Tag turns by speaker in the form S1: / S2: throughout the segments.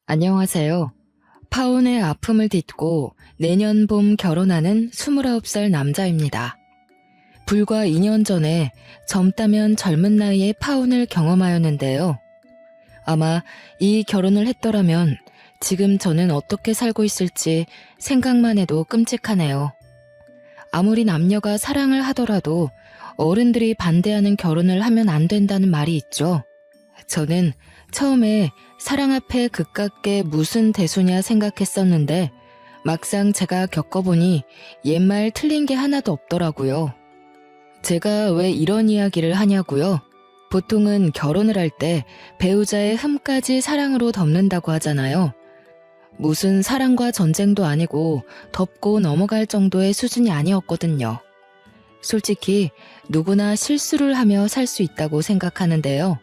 S1: 안녕하세요. 파혼의 아픔을 딛고 내년 봄 결혼하는 29살 남자입니다. 불과 2년 전에 젊다면 젊은 나이에 파혼을 경험하였는데요. 아마 이 결혼을 했더라면 지금 저는 어떻게 살고 있을지 생각만 해도 끔찍하네요. 아무리 남녀가 사랑을 하더라도 어른들이 반대하는 결혼을 하면 안 된다는 말이 있죠. 저는 처음에 사랑 앞에 그깟게 무슨 대수냐 생각했었는데 막상 제가 겪어보니 옛말 틀린 게 하나도 없더라고요. 제가 왜 이런 이야기를 하냐고요? 보통은 결혼을 할 때 배우자의 흠까지 사랑으로 덮는다고 하잖아요. 무슨 사랑과 전쟁도 아니고 덮고 넘어갈 정도의 수준이 아니었거든요. 솔직히 누구나 실수를 하며 살 수 있다고 생각하는데요.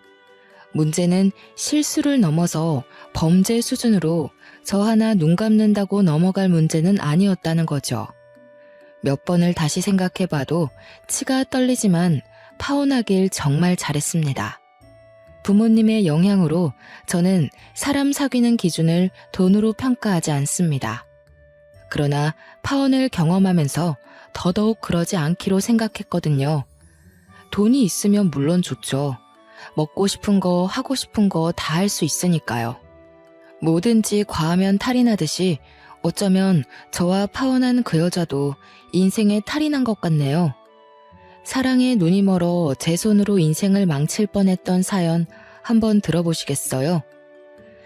S1: 문제는 실수를 넘어서 범죄 수준으로 저 하나 눈 감는다고 넘어갈 문제는 아니었다는 거죠. 몇 번을 다시 생각해봐도 치가 떨리지만 파혼하길 정말 잘했습니다. 부모님의 영향으로 저는 사람 사귀는 기준을 돈으로 평가하지 않습니다. 그러나 파혼을 경험하면서 더더욱 그러지 않기로 생각했거든요. 돈이 있으면 물론 좋죠. 먹고 싶은 거, 하고 싶은 거 다 할 수 있으니까요. 뭐든지 과하면 탈이 나듯이 어쩌면 저와 파혼한 그 여자도 인생에 탈이 난 것 같네요. 사랑에 눈이 멀어 제 손으로 인생을 망칠 뻔했던 사연 한번 들어보시겠어요?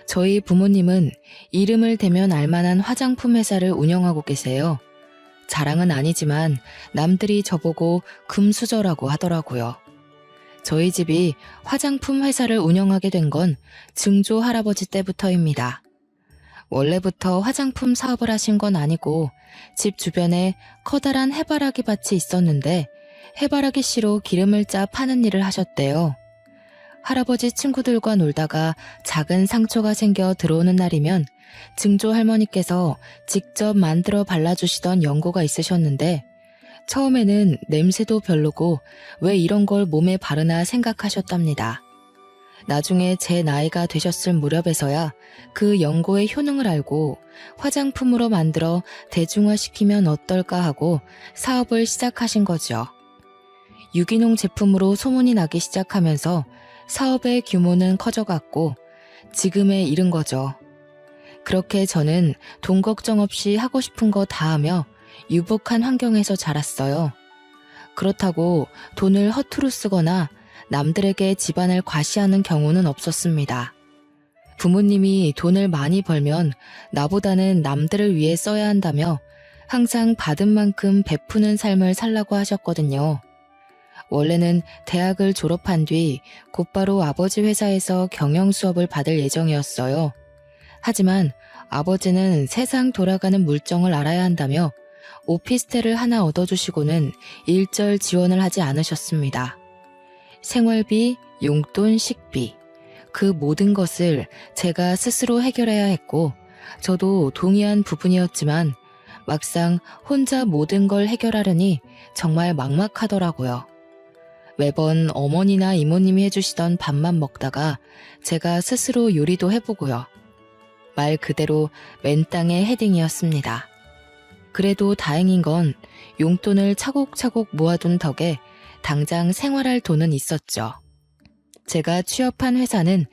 S1: 저희 부모님은 이름을 대면 알만한 화장품 회사를 운영하고 계세요. 자랑은 아니지만 남들이 저보고 금수저라고 하더라고요. 저희 집이 화장품 회사를 운영하게 된 건 증조 할아버지 때부터입니다. 원래부터 화장품 사업을 하신 건 아니고 집 주변에 커다란 해바라기 밭이 있었는데 해바라기 씨로 기름을 짜 파는 일을 하셨대요. 할아버지 친구들과 놀다가 작은 상처가 생겨 들어오는 날이면 증조 할머니께서 직접 만들어 발라주시던 연고가 있으셨는데 처음에는 냄새도 별로고 왜 이런 걸 몸에 바르나 생각하셨답니다. 나중에 제 나이가 되셨을 무렵에서야 그 연고의 효능을 알고 화장품으로 만들어 대중화시키면 어떨까 하고 사업을 시작하신 거죠. 유기농 제품으로 소문이 나기 시작하면서 사업의 규모는 커져갔고 지금에 이른 거죠. 그렇게 저는 돈 걱정 없이 하고 싶은 거 다 하며 유복한 환경에서 자랐어요. 그렇다고 돈을 허투루 쓰거나 남들에게 집안을 과시하는 경우는 없었습니다. 부모님이 돈을 많이 벌면 나보다는 남들을 위해 써야 한다며 항상 받은 만큼 베푸는 삶을 살라고 하셨거든요. 원래는 대학을 졸업한 뒤 곧바로 아버지 회사에서 경영 수업을 받을 예정이었어요. 하지만 아버지는 세상 돌아가는 물정을 알아야 한다며 오피스텔을 하나 얻어주시고는 일절 지원을 하지 않으셨습니다. 생활비, 용돈, 식비, 그 모든 것을 제가 스스로 해결해야 했고 저도 동의한 부분이었지만 막상 혼자 모든 걸 해결하려니 정말 막막하더라고요. 매번 어머니나 이모님이 해주시던 밥만 먹다가 제가 스스로 요리도 해보고요. 말 그대로 맨땅에 헤딩이었습니다. 그래도 다행인 건 용돈을 차곡차곡 모아둔 덕에 당장 생활할 돈은 있었죠. 제가 취업한 회사는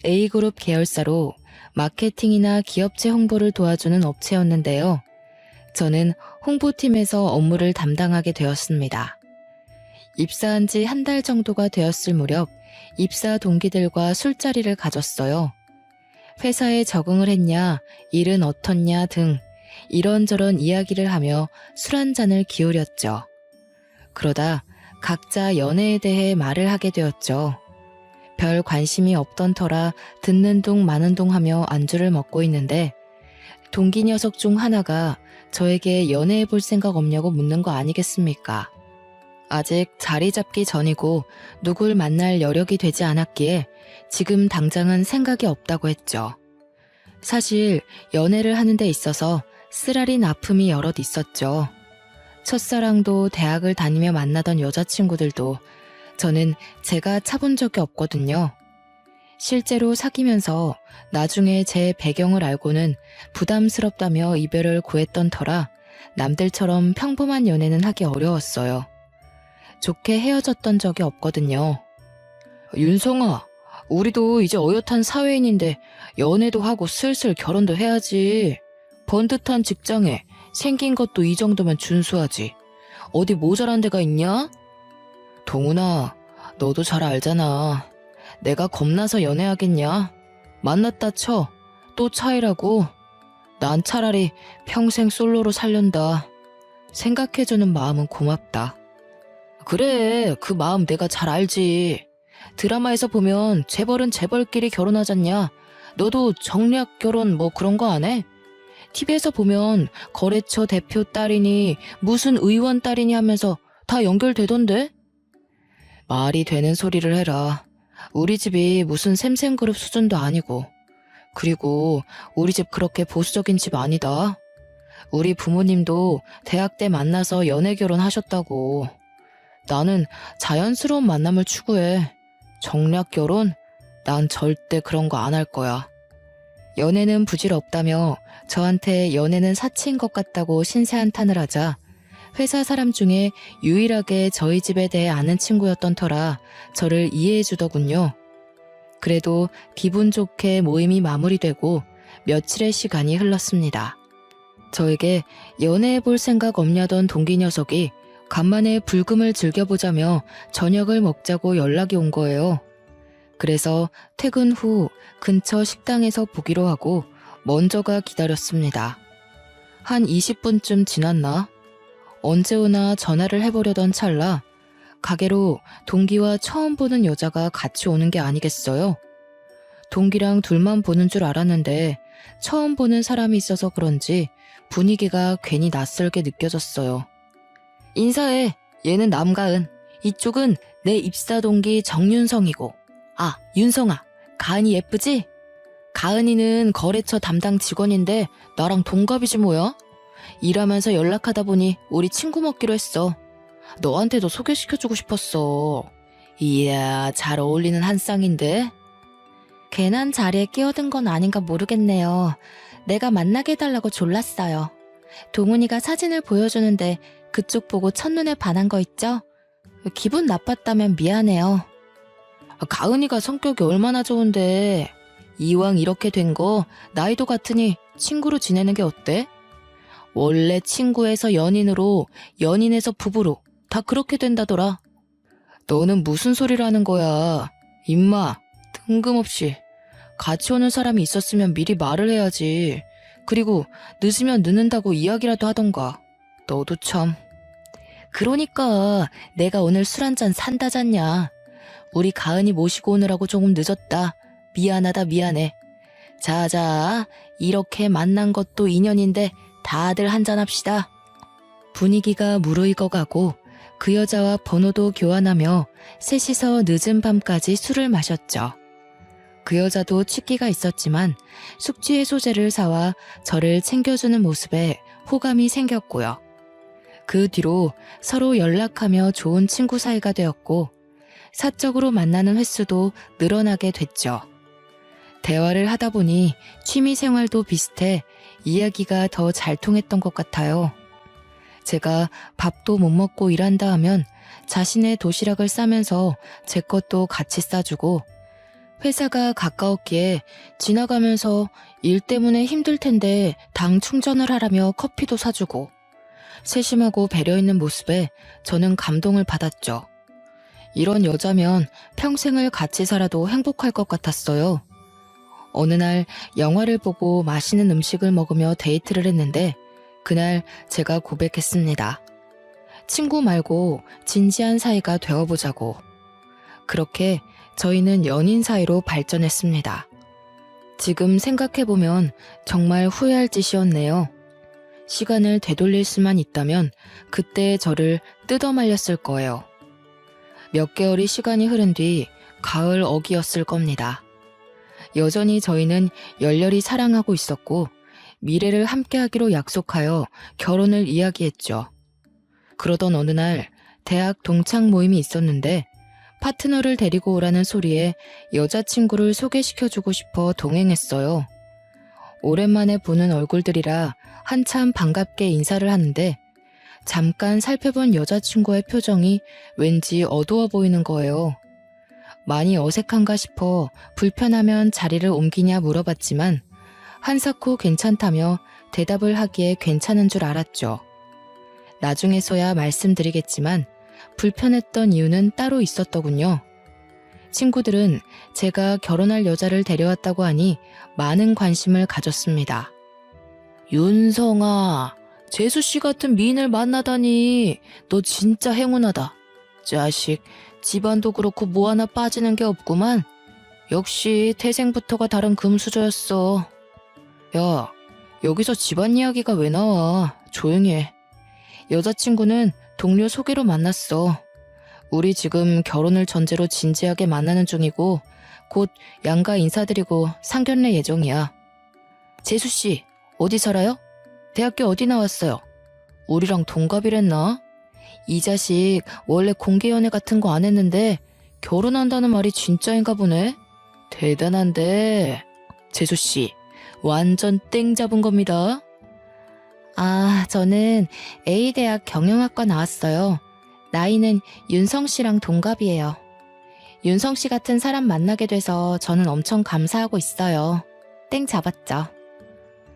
S1: A그룹 계열사로 마케팅이나 기업체 홍보를 도와주는 업체였는데요. 저는 홍보팀에서 업무를 담당하게 되었습니다. 입사한 지 한 달 정도가 되었을 무렵 입사 동기들과 술자리를 가졌어요. 회사에 적응을 했냐, 일은 어떻냐 등 이런저런 이야기를 하며 술 한 잔을 기울였죠. 그러다 각자 연애에 대해 말을 하게 되었죠. 별 관심이 없던 터라 듣는 둥 마는 둥 하며 안주를 먹고 있는데 동기 녀석 중 하나가 저에게 연애해 볼 생각 없냐고 묻는 거 아니겠습니까? 아직 자리 잡기 전이고 누굴 만날 여력이 되지 않았기에 지금 당장은 생각이 없다고 했죠. 사실 연애를 하는 데 있어서 쓰라린 아픔이 여럿 있었죠. 첫사랑도 대학을 다니며 만나던 여자친구들도 저는 제가 차본 적이 없거든요. 실제로 사귀면서 나중에 제 배경을 알고는 부담스럽다며 이별을 고했던 터라 남들처럼 평범한 연애는 하기 어려웠어요. 좋게 헤어졌던 적이 없거든요. 윤성아, 우리도 이제 어엿한 사회인인데 연애도 하고 슬슬 결혼도 해야지. 번듯한 직장에 생긴 것도 이 정도면 준수하지. 어디 모자란 데가 있냐? 동훈아, 너도 잘 알잖아. 내가 겁나서 연애하겠냐? 만났다 쳐. 또 차이라고. 난 차라리 평생 솔로로 살련다. 생각해주는 마음은 고맙다. 그래, 그 마음 내가 잘 알지. 드라마에서 보면 재벌은 재벌끼리 결혼하잖냐. 너도 정략 결혼 뭐 그런 거 안 해? TV에서 보면 거래처 대표 딸이니 무슨 의원 딸이니 하면서 다 연결되던데? 말이 되는 소리를 해라. 우리 집이 무슨 샘샘그룹 수준도 아니고. 그리고 우리 집 그렇게 보수적인 집 아니다. 우리 부모님도 대학 때 만나서 연애 결혼하셨다고. 나는 자연스러운 만남을 추구해. 정략 결혼? 난 절대 그런 거 안 할 거야. 연애는 부질없다며 저한테 연애는 사치인 것 같다고 신세한탄을 하자 회사 사람 중에 유일하게 저희 집에 대해 아는 친구였던 터라 저를 이해해 주더군요. 그래도 기분 좋게 모임이 마무리되고 며칠의 시간이 흘렀습니다. 저에게 연애해 볼 생각 없냐던 동기 녀석이 간만에 불금을 즐겨보자며 저녁을 먹자고 연락이 온 거예요. 그래서 퇴근 후 근처 식당에서 보기로 하고 먼저가 기다렸습니다. 한 20분쯤 지났나? 언제 오나 전화를 해보려던 찰나 가게로 동기와 처음 보는 여자가 같이 오는 게 아니겠어요? 동기랑 둘만 보는 줄 알았는데 처음 보는 사람이 있어서 그런지 분위기가 괜히 낯설게 느껴졌어요. 인사해. 얘는 남가은. 이쪽은 내 입사 동기 정윤성이고. 아, 윤성아. 가은이 예쁘지? 가은이는 거래처 담당 직원인데 나랑 동갑이지 뭐야? 일하면서 연락하다 보니 우리 친구 먹기로 했어. 너한테도 소개시켜주고 싶었어. 이야, 잘 어울리는 한 쌍인데? 괜한 자리에 끼어든 건 아닌가 모르겠네요. 내가 만나게 해달라고 졸랐어요. 동훈이가 사진을 보여주는데 그쪽 보고 첫눈에 반한 거 있죠? 기분 나빴다면 미안해요. 가은이가 성격이 얼마나 좋은데 이왕 이렇게 된 거 나이도 같으니 친구로 지내는 게 어때? 원래 친구에서 연인으로, 연인에서 부부로 다 그렇게 된다더라. 너는 무슨 소리를 하는 거야? 임마, 뜬금없이. 같이 오는 사람이 있었으면 미리 말을 해야지. 그리고 늦으면 늦는다고 이야기라도 하던가. 너도 참. 그러니까 내가 오늘 술 한잔 산다잖냐. 우리 가은이 모시고 오느라고 조금 늦었다. 미안하다 미안해. 자자, 이렇게 만난 것도 인연인데 다들 한잔합시다. 분위기가 무르익어가고 그 여자와 번호도 교환하며 셋이서 늦은 밤까지 술을 마셨죠. 그 여자도 취기가 있었지만 숙취 해소제를 사와 저를 챙겨주는 모습에 호감이 생겼고요. 그 뒤로 서로 연락하며 좋은 친구 사이가 되었고 사적으로 만나는 횟수도 늘어나게 됐죠. 대화를 하다 보니 취미 생활도 비슷해 이야기가 더 잘 통했던 것 같아요. 제가 밥도 못 먹고 일한다 하면 자신의 도시락을 싸면서 제 것도 같이 싸주고 회사가 가까웠기에 지나가면서 일 때문에 힘들 텐데 당 충전을 하라며 커피도 사주고 세심하고 배려 있는 모습에 저는 감동을 받았죠. 이런 여자면 평생을 같이 살아도 행복할 것 같았어요. 어느 날 영화를 보고 맛있는 음식을 먹으며 데이트를 했는데 그날 제가 고백했습니다. 친구 말고 진지한 사이가 되어보자고. 그렇게 저희는 연인 사이로 발전했습니다. 지금 생각해보면 정말 후회할 짓이었네요. 시간을 되돌릴 수만 있다면 그때 저를 뜯어말렸을 거예요. 몇 개월의 시간이 흐른 뒤 가을 어기였을 겁니다. 여전히 저희는 열렬히 사랑하고 있었고 미래를 함께하기로 약속하여 결혼을 이야기했죠. 그러던 어느 날 대학 동창 모임이 있었는데 파트너를 데리고 오라는 소리에 여자친구를 소개시켜주고 싶어 동행했어요. 오랜만에 보는 얼굴들이라 한참 반갑게 인사를 하는데 잠깐 살펴본 여자친구의 표정이 왠지 어두워 보이는 거예요. 많이 어색한가 싶어 불편하면 자리를 옮기냐 물어봤지만 한사코 괜찮다며 대답을 하기에 괜찮은 줄 알았죠. 나중에서야 말씀드리겠지만 불편했던 이유는 따로 있었더군요. 친구들은 제가 결혼할 여자를 데려왔다고 하니 많은 관심을 가졌습니다. 윤성아, 재수씨 같은 미인을 만나다니 너 진짜 행운하다. 자식, 집안도 그렇고 뭐 하나 빠지는 게 없구만. 역시 태생부터가 다른 금수저였어. 야, 여기서 집안 이야기가 왜 나와? 조용히 해. 여자친구는 동료 소개로 만났어. 우리 지금 결혼을 전제로 진지하게 만나는 중이고 곧 양가 인사드리고 상견례 예정이야. 재수씨, 어디 살아요? 대학교 어디 나왔어요? 우리랑 동갑이랬나? 이 자식 원래 공개연애 같은 거 안 했는데 결혼한다는 말이 진짜인가 보네? 대단한데. 재수씨, 완전 땡 잡은 겁니다. 아, 저는 A대학 경영학과 나왔어요. 나이는 윤성 씨랑 동갑이에요. 윤성 씨 같은 사람 만나게 돼서 저는 엄청 감사하고 있어요. 땡 잡았죠.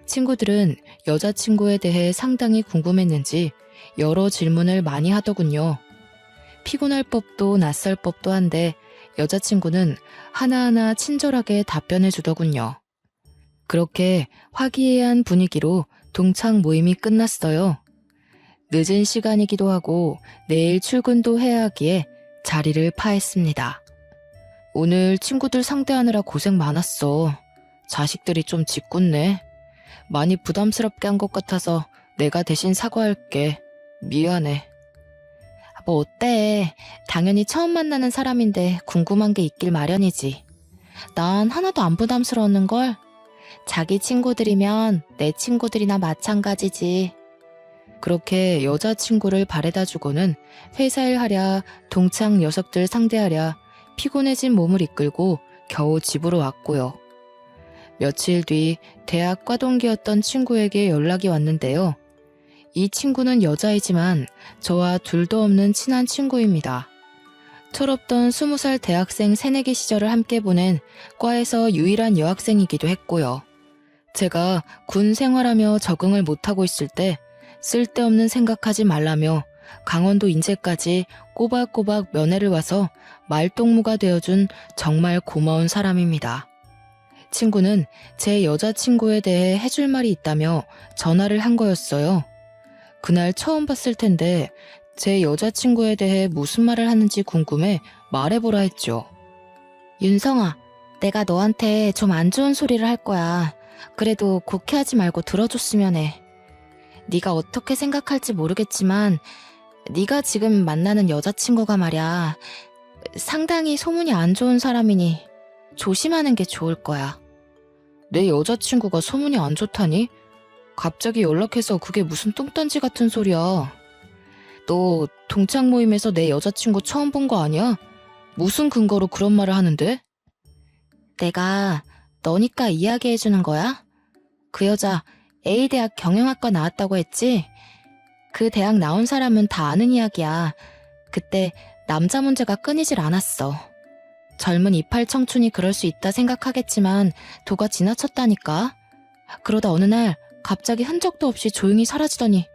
S1: 친구들은 여자친구에 대해 상당히 궁금했는지 여러 질문을 많이 하더군요. 피곤할 법도 낯설 법도 한데 여자친구는 하나하나 친절하게 답변해 주더군요. 그렇게 화기애애한 분위기로 동창 모임이 끝났어요. 늦은 시간이기도 하고 내일 출근도 해야 하기에 자리를 파했습니다. 오늘 친구들 상대하느라 고생 많았어. 자식들이 좀 짓궂네. 많이 부담스럽게 한 것 같아서 내가 대신 사과할게. 미안해. 뭐 어때? 당연히 처음 만나는 사람인데 궁금한 게 있길 마련이지. 난 하나도 안 부담스러웠는걸. 자기 친구들이면 내 친구들이나 마찬가지지. 그렇게 여자친구를 바래다 주고는 회사 일 하랴 동창 녀석들 상대하랴 피곤해진 몸을 이끌고 겨우 집으로 왔고요. 며칠 뒤 대학 과동기였던 친구에게 연락이 왔는데요. 이 친구는 여자이지만 저와 둘도 없는 친한 친구입니다. 철없던 20살 대학생 새내기 시절을 함께 보낸 과에서 유일한 여학생이기도 했고요. 제가 군 생활하며 적응을 못하고 있을 때 쓸데없는 생각하지 말라며 강원도 인제까지 꼬박꼬박 면회를 와서 말동무가 되어준 정말 고마운 사람입니다. 친구는 제 여자친구에 대해 해줄 말이 있다며 전화를 한 거였어요. 그날 처음 봤을 텐데 제 여자친구에 대해 무슨 말을 하는지 궁금해 말해보라 했죠. 윤성아, 내가 너한테 좀 안 좋은 소리를 할 거야. 그래도 곡해하지 말고 들어줬으면 해. 네가 어떻게 생각할지 모르겠지만 네가 지금 만나는 여자친구가 말이야. 상당히 소문이 안 좋은 사람이니 조심하는 게 좋을 거야. 내 여자친구가 소문이 안 좋다니? 갑자기 연락해서 그게 무슨 뚱딴지 같은 소리야. 너 동창 모임에서 내 여자친구 처음 본 거 아니야? 무슨 근거로 그런 말을 하는데? 내가 너니까 이야기해주는 거야? 그 여자 A대학 경영학과 나왔다고 했지? 그 대학 나온 사람은 다 아는 이야기야. 그때 남자 문제가 끊이질 않았어. 젊은 이팔 청춘이 그럴 수 있다 생각하겠지만 도가 지나쳤다니까. 그러다 어느 날 갑자기 흔적도 없이 조용히 사라지더니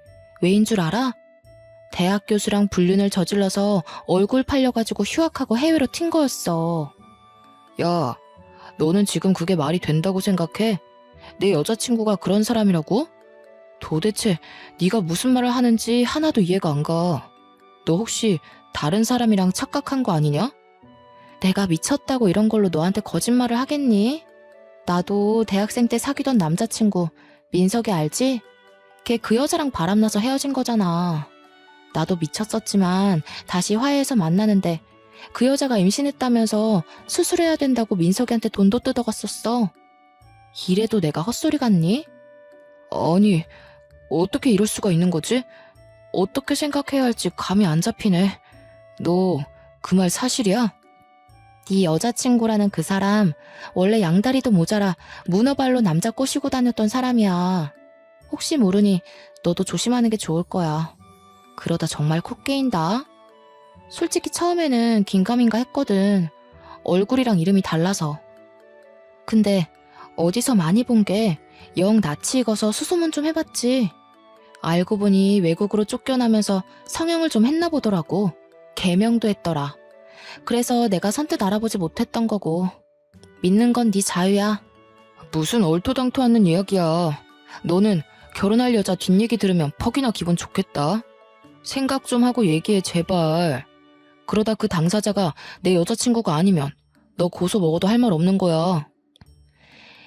S1: 왜인 줄 알아? 대학 교수랑 불륜을 저질러서 얼굴 팔려가지고 휴학하고 해외로 튄 거였어. 야, 너는 지금 그게 말이 된다고 생각해? 내 여자친구가 그런 사람이라고? 도대체 네가 무슨 말을 하는지 하나도 이해가 안 가. 너 혹시 다른 사람이랑 착각한 거 아니냐? 내가 미쳤다고 이런 걸로 너한테 거짓말을 하겠니? 나도 대학생 때 사귀던 남자친구 민석이 알지? 걔 그 여자랑 바람나서 헤어진 거잖아. 나도 미쳤었지만 다시 화해해서 만나는데 그 여자가 임신했다면서 수술해야 된다고 민석이한테 돈도 뜯어갔었어. 이래도 내가 헛소리 같니? 아니, 어떻게 이럴 수가 있는 거지? 어떻게 생각해야 할지 감이 안 잡히네. 너 그 말 사실이야? 네 여자친구라는 그 사람 원래 양다리도 모자라 문어발로 남자 꼬시고 다녔던 사람이야. 혹시 모르니 너도 조심하는 게 좋을 거야. 그러다 정말 코 깨인다. 솔직히 처음에는 긴가민가 했거든. 얼굴이랑 이름이 달라서. 근데 어디서 많이 본 게 영 낯이 익어서 수소문 좀 해봤지. 알고 보니 외국으로 쫓겨나면서 성형을 좀 했나 보더라고. 개명도 했더라. 그래서 내가 선뜻 알아보지 못했던 거고. 믿는 건 네 자유야. 무슨 얼토당토 않는 이야기야. 너는 결혼할 여자 뒷얘기 들으면 퍽이나 기분 좋겠다. 생각 좀 하고 얘기해 제발. 그러다 그 당사자가 내 여자친구가 아니면 너 고소 먹어도 할 말 없는 거야.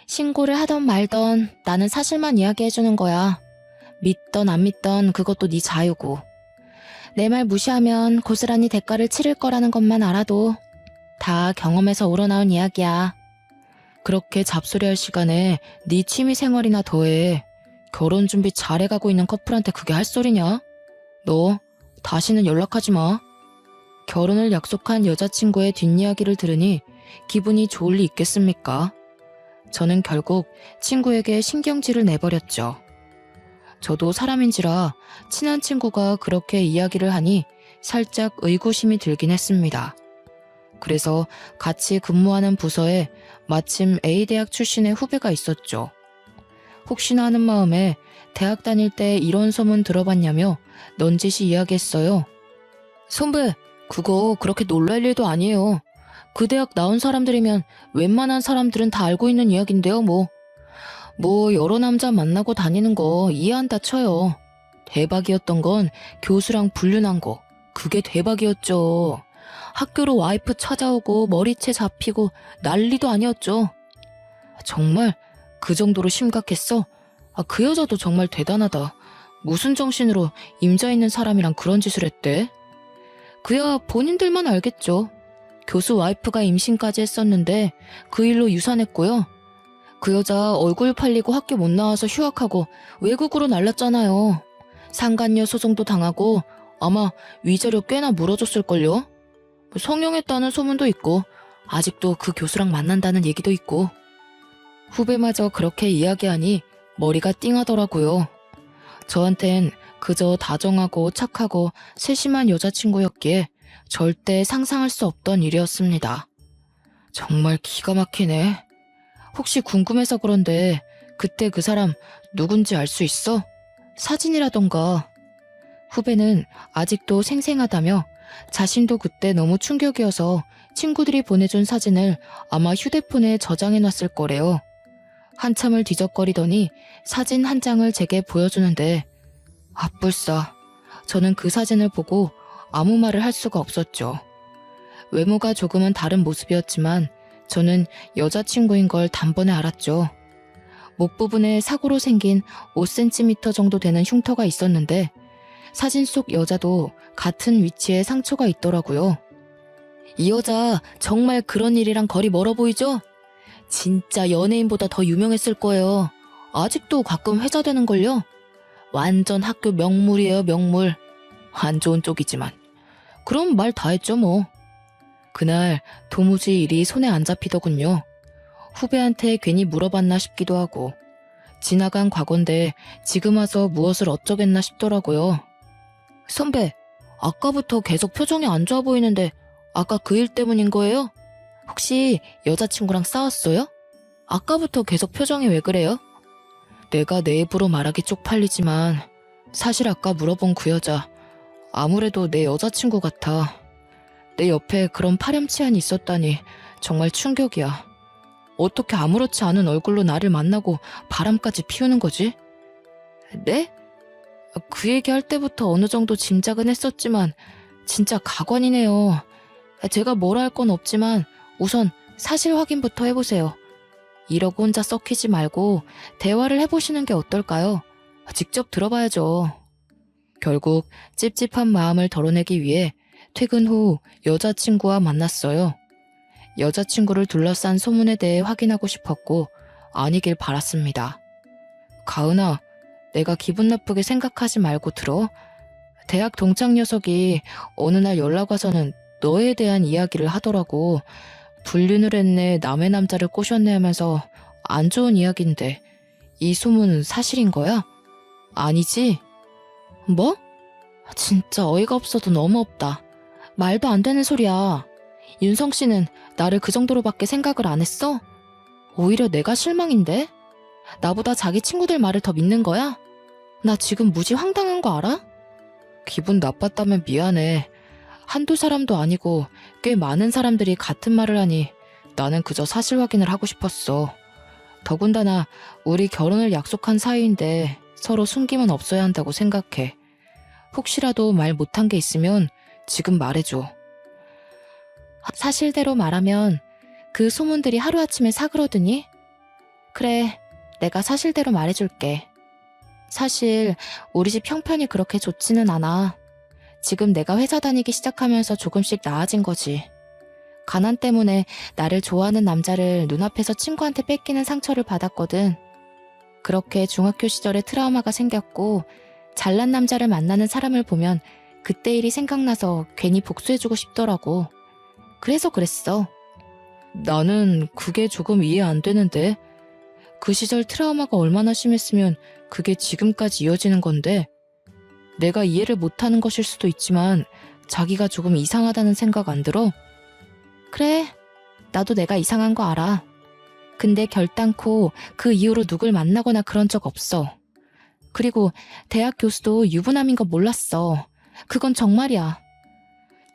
S1: 신고를 하던 말던 나는 사실만 이야기해주는 거야. 믿던 안 믿던 그것도 네 자유고. 내 말 무시하면 고스란히 대가를 치를 거라는 것만 알아도 다 경험에서 우러나온 이야기야. 그렇게 잡소리할 시간에 네 취미생활이나 더해. 결혼 준비 잘해가고 있는 커플한테 그게 할 소리냐? 너 다시는 연락하지 마. 결혼을 약속한 여자친구의 뒷이야기를 들으니 기분이 좋을 리 있겠습니까? 저는 결국 친구에게 신경질을 내버렸죠. 저도 사람인지라 친한 친구가 그렇게 이야기를 하니 살짝 의구심이 들긴 했습니다. 그래서 같이 근무하는 부서에 마침 A대학 출신의 후배가 있었죠. 혹시나 하는 마음에 대학 다닐 때 이런 소문 들어봤냐며 넌지시 이야기했어요. 선배, 그거 그렇게 놀랄 일도 아니에요. 그 대학 나온 사람들이면 웬만한 사람들은 다 알고 있는 이야기인데요, 뭐 여러 남자 만나고 다니는 거 이해한다 쳐요. 대박이었던 건 교수랑 불륜한 거. 그게 대박이었죠. 학교로 와이프 찾아오고 머리채 잡히고 난리도 아니었죠. 정말 그 정도로 심각했어? 그 여자도 정말 대단하다. 무슨 정신으로 임자 있는 사람이랑 그런 짓을 했대? 그야 본인들만 알겠죠. 교수 와이프가 임신까지 했었는데 그 일로 유산했고요. 그 여자 얼굴 팔리고 학교 못 나와서 휴학하고 외국으로 날랐잖아요. 상간녀 소송도 당하고 아마 위자료 꽤나 물어줬을걸요. 성형했다는 소문도 있고 아직도 그 교수랑 만난다는 얘기도 있고. 후배마저 그렇게 이야기하니 머리가 띵하더라고요. 저한텐 그저 다정하고 착하고 세심한 여자친구였기에 절대 상상할 수 없던 일이었습니다. 정말 기가 막히네. 혹시 궁금해서 그런데 그때 그 사람 누군지 알 수 있어? 사진이라던가. 후배는 아직도 생생하다며 자신도 그때 너무 충격이어서 친구들이 보내준 사진을 아마 휴대폰에 저장해놨을 거래요. 한참을 뒤적거리더니 사진 한 장을 제게 보여주는데 아뿔싸. 저는 그 사진을 보고 아무 말을 할 수가 없었죠. 외모가 조금은 다른 모습이었지만 저는 여자친구인 걸 단번에 알았죠. 목 부분에 사고로 생긴 5cm 정도 되는 흉터가 있었는데 사진 속 여자도 같은 위치에 상처가 있더라고요. 이 여자 정말 그런 일이랑 거리 멀어 보이죠? 진짜 연예인보다 더 유명했을 거예요. 아직도 가끔 회자되는걸요? 완전 학교 명물이에요, 명물. 안 좋은 쪽이지만. 그럼 말 다 했죠, 뭐. 그날 도무지 일이 손에 안 잡히더군요. 후배한테 괜히 물어봤나 싶기도 하고 지나간 과거인데 지금 와서 무엇을 어쩌겠나 싶더라고요. 선배, 아까부터 계속 표정이 안 좋아 보이는데 아까 그 일 때문인 거예요? 혹시 여자친구랑 싸웠어요? 아까부터 계속 표정이 왜 그래요? 내가 내 입으로 말하기 쪽팔리지만 사실 아까 물어본 그 여자 아무래도 내 여자친구 같아. 내 옆에 그런 파렴치한이 있었다니 정말 충격이야. 어떻게 아무렇지 않은 얼굴로 나를 만나고 바람까지 피우는 거지? 네? 그 얘기할 때부터 어느 정도 짐작은 했었지만 진짜 가관이네요. 제가 뭐라 할 건 없지만 우선 사실 확인부터 해보세요. 이러고 혼자 썩히지 말고 대화를 해보시는 게 어떨까요? 직접 들어봐야죠. 결국 찝찝한 마음을 덜어내기 위해 퇴근 후 여자친구와 만났어요. 여자친구를 둘러싼 소문에 대해 확인하고 싶었고 아니길 바랐습니다. 가은아, 내가 기분 나쁘게 생각하지 말고 들어. 대학 동창 녀석이 어느 날 연락 와서는 너에 대한 이야기를 하더라고. 불륜을 했네, 남의 남자를 꼬셨네 하면서 안 좋은 이야기인데 이 소문은 사실인 거야? 아니지? 뭐? 진짜 어이가 없어도 너무 없다. 말도 안 되는 소리야. 윤성 씨는 나를 그 정도로밖에 생각을 안 했어? 오히려 내가 실망인데? 나보다 자기 친구들 말을 더 믿는 거야? 나 지금 무지 황당한 거 알아? 기분 나빴다면 미안해. 한두 사람도 아니고 꽤 많은 사람들이 같은 말을 하니 나는 그저 사실 확인을 하고 싶었어. 더군다나 우리 결혼을 약속한 사이인데 서로 숨김은 없어야 한다고 생각해. 혹시라도 말 못한 게 있으면 지금 말해줘. 사실대로 말하면 그 소문들이 하루아침에 사그러드니? 그래, 내가 사실대로 말해줄게. 사실 우리 집 형편이 그렇게 좋지는 않아. 지금 내가 회사 다니기 시작하면서 조금씩 나아진 거지. 가난 때문에 나를 좋아하는 남자를 눈앞에서 친구한테 뺏기는 상처를 받았거든. 그렇게 중학교 시절에 트라우마가 생겼고 잘난 남자를 만나는 사람을 보면 그때 일이 생각나서 괜히 복수해주고 싶더라고. 그래서 그랬어. 나는 그게 조금 이해 안 되는데. 그 시절 트라우마가 얼마나 심했으면 그게 지금까지 이어지는 건데. 내가 이해를 못하는 것일 수도 있지만 자기가 조금 이상하다는 생각 안 들어? 그래, 나도 내가 이상한 거 알아. 근데 결단코 그 이후로 누굴 만나거나 그런 적 없어. 그리고 대학 교수도 유부남인 거 몰랐어. 그건 정말이야.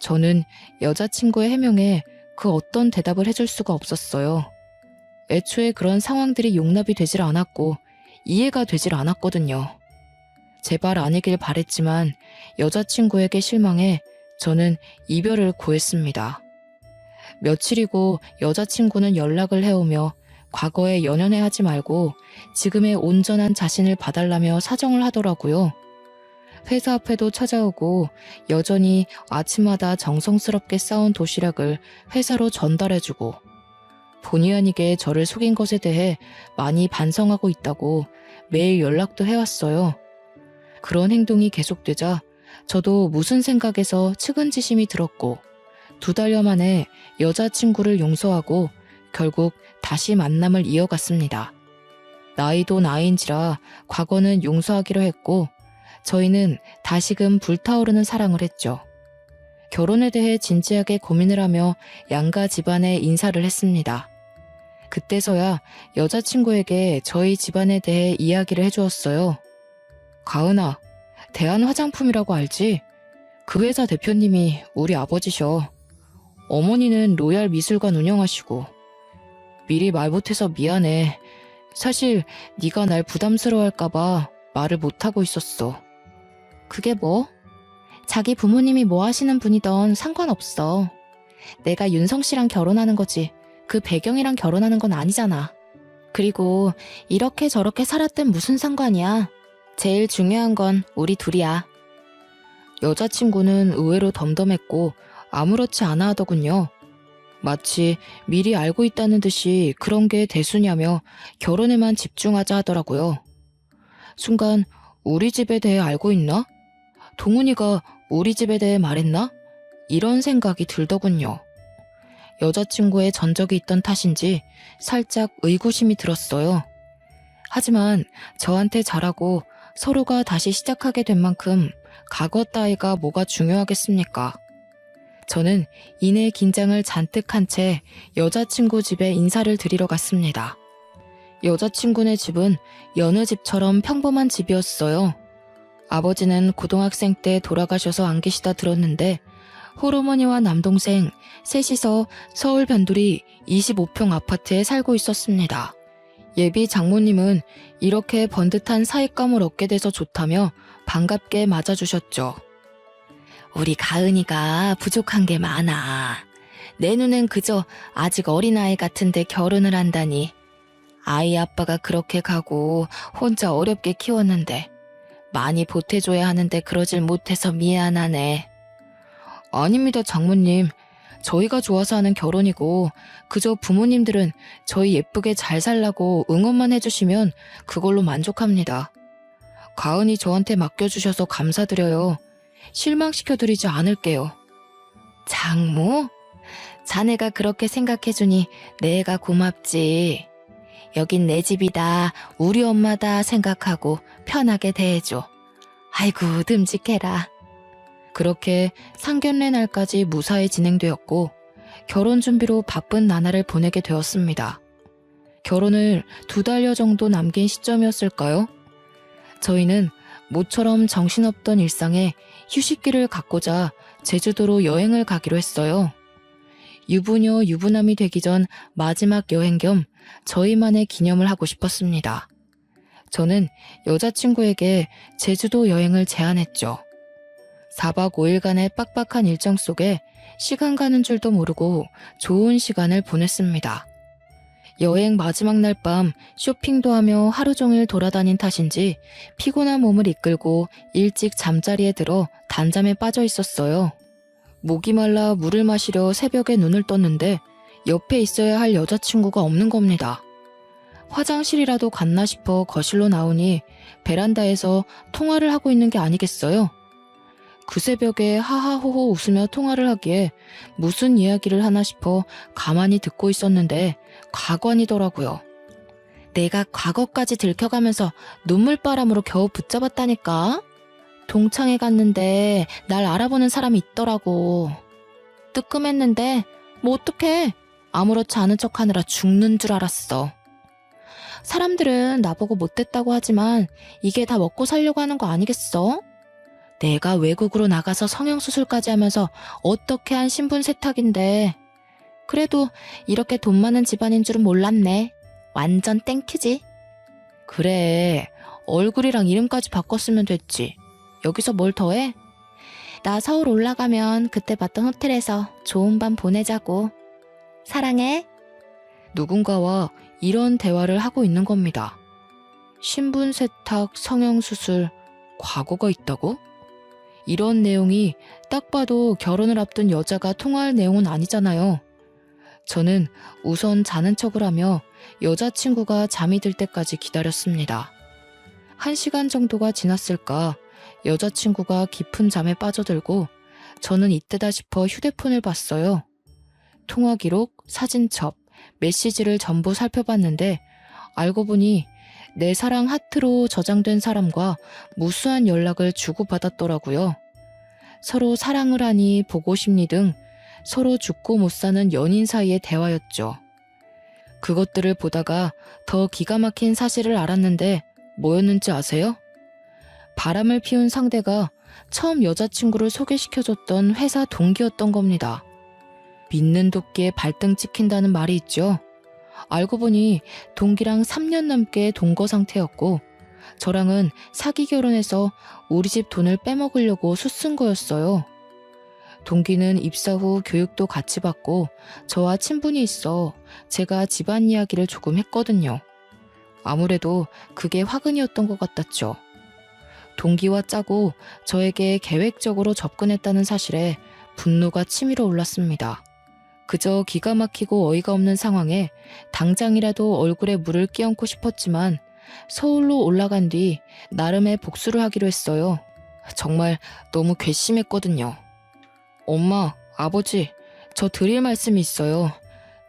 S1: 저는 여자친구의 해명에 그 어떤 대답을 해줄 수가 없었어요. 애초에 그런 상황들이 용납이 되질 않았고 이해가 되질 않았거든요. 제발 아니길 바랬지만 여자친구에게 실망해 저는 이별을 고했습니다. 며칠이고 여자친구는 연락을 해오며 과거에 연연해하지 말고 지금의 온전한 자신을 봐달라며 사정을 하더라고요. 회사 앞에도 찾아오고 여전히 아침마다 정성스럽게 싸온 도시락을 회사로 전달해주고 본의 아니게 저를 속인 것에 대해 많이 반성하고 있다고 매일 연락도 해왔어요. 그런 행동이 계속되자 저도 무슨 생각에서 측은지심이 들었고 2달여 만에 여자친구를 용서하고 결국 다시 만남을 이어갔습니다. 나이도 나이인지라 과거는 용서하기로 했고 저희는 다시금 불타오르는 사랑을 했죠. 결혼에 대해 진지하게 고민을 하며 양가 집안에 인사를 했습니다. 그때서야 여자친구에게 저희 집안에 대해 이야기를 해주었어요. 가은아, 대한화장품이라고 알지? 그 회사 대표님이 우리 아버지셔. 어머니는 로얄 미술관 운영하시고. 미리 말 못해서 미안해. 사실 네가 날 부담스러워할까봐 말을 못하고 있었어. 그게 뭐? 자기 부모님이 뭐 하시는 분이던 상관없어. 내가 윤성 씨랑 결혼하는 거지. 그 배경이랑 결혼하는 건 아니잖아. 그리고 이렇게 저렇게 살았든 무슨 상관이야. 제일 중요한 건 우리 둘이야. 여자친구는 의외로 덤덤했고 아무렇지 않아 하더군요. 마치 미리 알고 있다는 듯이 그런 게 대수냐며 결혼에만 집중하자 하더라고요. 순간 우리 집에 대해 알고 있나? 동훈이가 우리 집에 대해 말했나? 이런 생각이 들더군요. 여자친구의 전적이 있던 탓인지 살짝 의구심이 들었어요. 하지만 저한테 잘하고 서로가 다시 시작하게 된 만큼 과거 따위가 뭐가 중요하겠습니까? 저는 이내 긴장을 잔뜩 한 채 여자친구 집에 인사를 드리러 갔습니다. 여자친구네 집은 여느 집처럼 평범한 집이었어요. 아버지는 고등학생 때 돌아가셔서 안 계시다 들었는데 홀어머니와 남동생 셋이서 서울 변두리 25평 아파트에 살고 있었습니다. 예비 장모님은 이렇게 번듯한 사윗감을 얻게 돼서 좋다며 반갑게 맞아주셨죠. 우리 가은이가 부족한 게 많아. 내 눈엔 그저 아직 어린아이 같은데 결혼을 한다니. 아이 아빠가 그렇게 가고 혼자 어렵게 키웠는데 많이 보태줘야 하는데 그러질 못해서 미안하네. 아닙니다, 장모님. 저희가 좋아서 하는 결혼이고 그저 부모님들은 저희 예쁘게 잘 살라고 응원만 해주시면 그걸로 만족합니다. 가은이 저한테 맡겨주셔서 감사드려요. 실망시켜드리지 않을게요. 장모? 자네가 그렇게 생각해주니 내가 고맙지. 여긴 내 집이다, 우리 엄마다 생각하고 편하게 대해줘. 아이고, 듬직해라. 그렇게 상견례 날까지 무사히 진행되었고 결혼 준비로 바쁜 나날을 보내게 되었습니다. 결혼을 2달여 정도 남긴 시점이었을까요? 저희는 모처럼 정신없던 일상에 휴식기를 갖고자 제주도로 여행을 가기로 했어요. 유부녀 유부남이 되기 전 마지막 여행 겸 저희만의 기념을 하고 싶었습니다. 저는 여자친구에게 제주도 여행을 제안했죠. 4박 5일간의 빡빡한 일정 속에 시간 가는 줄도 모르고 좋은 시간을 보냈습니다. 여행 마지막 날 밤 쇼핑도 하며 하루 종일 돌아다닌 탓인지 피곤한 몸을 이끌고 일찍 잠자리에 들어 단잠에 빠져 있었어요. 목이 말라 물을 마시려 새벽에 눈을 떴는데 옆에 있어야 할 여자친구가 없는 겁니다. 화장실이라도 갔나 싶어 거실로 나오니 베란다에서 통화를 하고 있는 게 아니겠어요? 그 새벽에 하하호호 웃으며 통화를 하기에 무슨 이야기를 하나 싶어 가만히 듣고 있었는데 과관이더라고요. 내가 과거까지 들켜가면서 눈물바람으로 겨우 붙잡았다니까? 동창회 갔는데 날 알아보는 사람이 있더라고. 뜨끔했는데 뭐 어떡해. 아무렇지 않은 척하느라 죽는 줄 알았어. 사람들은 나보고 못됐다고 하지만 이게 다 먹고 살려고 하는 거 아니겠어? 내가 외국으로 나가서 성형수술까지 하면서 어떻게 한 신분 세탁인데. 그래도 이렇게 돈 많은 집안인 줄은 몰랐네. 완전 땡큐지. 그래, 얼굴이랑 이름까지 바꿨으면 됐지. 여기서 뭘 더해? 나 서울 올라가면 그때 봤던 호텔에서 좋은 밤 보내자고. 사랑해. 누군가와 이런 대화를 하고 있는 겁니다. 신분 세탁, 성형수술, 과거가 있다고? 이런 내용이 딱 봐도 결혼을 앞둔 여자가 통화할 내용은 아니잖아요. 저는 우선 자는 척을 하며 여자친구가 잠이 들 때까지 기다렸습니다. 1시간 정도가 지났을까 여자친구가 깊은 잠에 빠져들고 저는 이때다 싶어 휴대폰을 봤어요. 통화 기록, 사진첩, 메시지를 전부 살펴봤는데 알고 보니 내 사랑 하트로 저장된 사람과 무수한 연락을 주고받았더라고요. 서로 사랑을 하니 보고 싶니 등 서로 죽고 못 사는 연인 사이의 대화였죠. 그것들을 보다가 더 기가 막힌 사실을 알았는데 뭐였는지 아세요? 바람을 피운 상대가 처음 여자친구를 소개시켜줬던 회사 동기였던 겁니다. 믿는 도끼에 발등 찍힌다는 말이 있죠. 알고 보니 동기랑 3년 넘게 동거 상태였고 저랑은 사기 결혼해서 우리 집 돈을 빼먹으려고 수쓴 거였어요. 동기는 입사 후 교육도 같이 받고 저와 친분이 있어 제가 집안 이야기를 조금 했거든요. 아무래도 그게 화근이었던 것 같았죠. 동기와 짜고 저에게 계획적으로 접근했다는 사실에 분노가 치밀어 올랐습니다. 그저 기가 막히고 어이가 없는 상황에 당장이라도 얼굴에 물을 끼얹고 싶었지만 서울로 올라간 뒤 나름의 복수를 하기로 했어요. 정말 너무 괘씸했거든요. 엄마, 아버지, 저 드릴 말씀이 있어요.